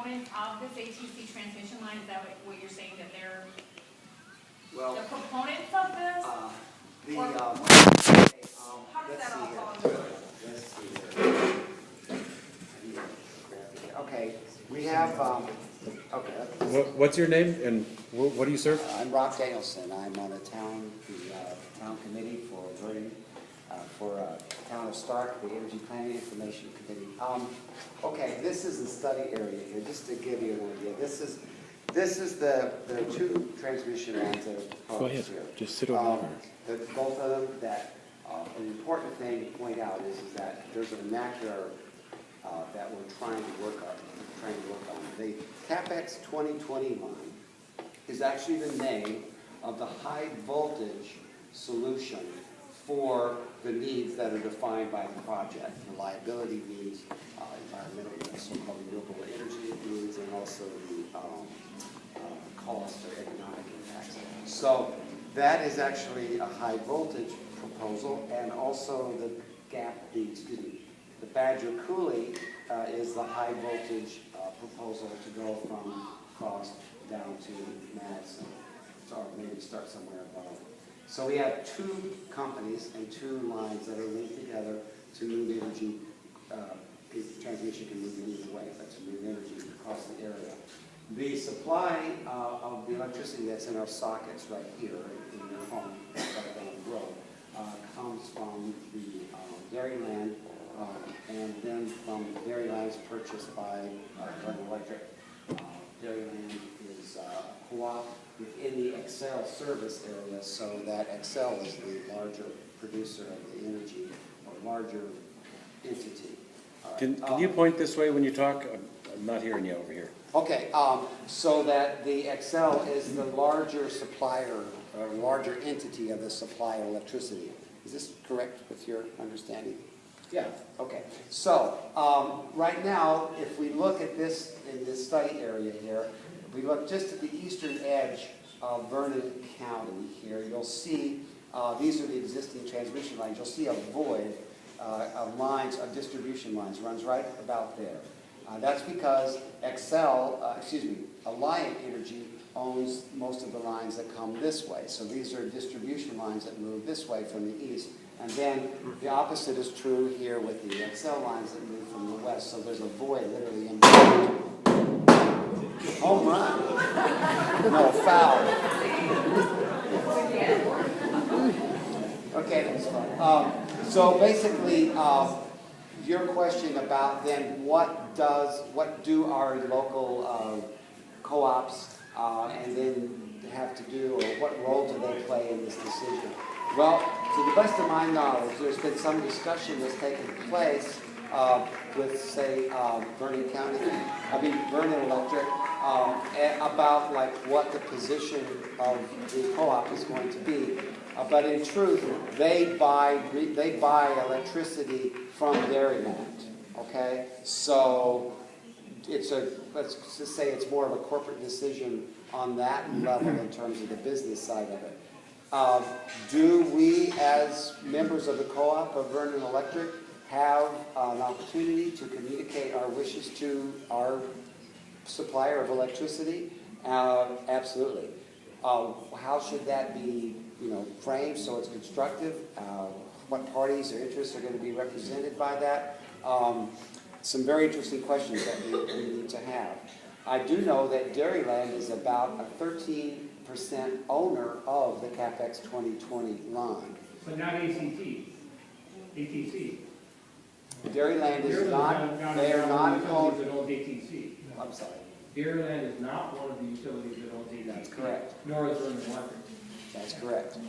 proponents of this ATC transmission line? Is that what you're saying, that they're Well, the proponents of this? How does that all fall into it? Let's see here. Okay, we have, okay. What's your name and what do you serve? I'm Rob Danielson. I'm on the town committee for Vernon, Town of Stark, the Energy Planning Information Committee. Okay, this is the study area here, just to give you an idea. This is the two transmission lines that are proposed. Go ahead, here. just sit over there. Both of them, that an important thing to point out is that there's a vernacular that we're trying to work on. The CapEx 2020 line is actually the name of the high voltage solution for the needs that are defined by the project, reliability needs, environmental, so-called renewable energy needs, and also the cost or economic impacts. So that is actually a high voltage proposal, and also the Badger Coulee is the high voltage proposal to go from Frost down to Madison, or maybe start somewhere above. So we have two companies and two lines that are linked together to move energy. Transmission can move either way, but to move energy across the area. The supply of the electricity that's in our sockets right here in your home, right down the road, comes from the Dairyland, and then from Dairyland's purchased by Vernon Electric. Dairyland is co-op within the Excel service area, so that Excel is the larger producer of the energy, or larger entity. Can you point this way when you talk? I'm not hearing you over here. Okay, so that the Excel is the larger supplier, or larger entity of the supply of electricity. Is this correct with your understanding? Yeah. Okay. So right now, if we look at this in this study area here, if we look just at the eastern edge of Vernon County here, you'll see these are the existing transmission lines. You'll see a void of lines, of distribution lines, runs right about there. That's because Alliant Energy owns most of the lines that come this way. So these are distribution lines that move this way from the east. And then the opposite is true here with the Excel lines that move from the west. So there's a void literally in between. Home run. No, foul. Okay, that's fine. So basically, your question about then what do our local co-ops and then have to do, or what role do they play in this decision? Well, to the best of my knowledge, there's been some discussion that's taken place with, say, Vernon Electric, about like what the position of the co-op is going to be. But in truth, they buy electricity from Dairyland. Okay, so let's just say it's more of a corporate decision on that level in terms of the business side of it. Do we, as members of the co-op of Vernon Electric, have an opportunity to communicate our wishes to our supplier of electricity? Absolutely. How should that be, framed so it's constructive? What parties or interests are going to be represented by that? Some very interesting questions that we need to have. I do know that Dairyland is about a 13% owner of the CapEx 2020 line. But not ATC. Dairyland is not, they are not called that owns ATC. I'm sorry. Dairyland is not one of the utilities that owns ATC. That's correct. Nor is Vernon Electric. That's correct.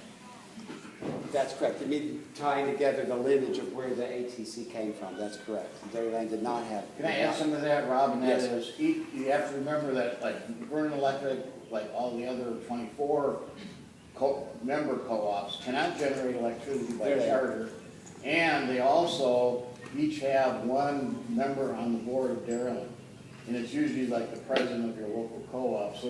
That's correct. I mean, tying together the lineage of where the ATC came from. That's correct. Dairyland did not have. Can I add some of that, Rob? And that Yes. is, you have to remember that, like Vernon Electric, like all the other 24 member co-ops, cannot generate electricity by charter, and they also each have one member on the board of Dairyland, and it's usually like the president of your local co-op. So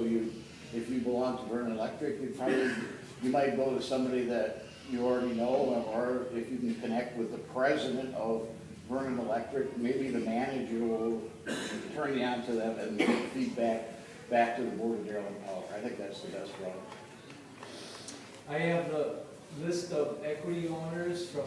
if you belong to Vernon Electric, you might go to somebody that you already know, or if you can connect with the president of Vernon Electric, maybe the manager will returning on to them and get feedback back to the Board of Maryland Power. I think that's the best route. I have the list of equity owners from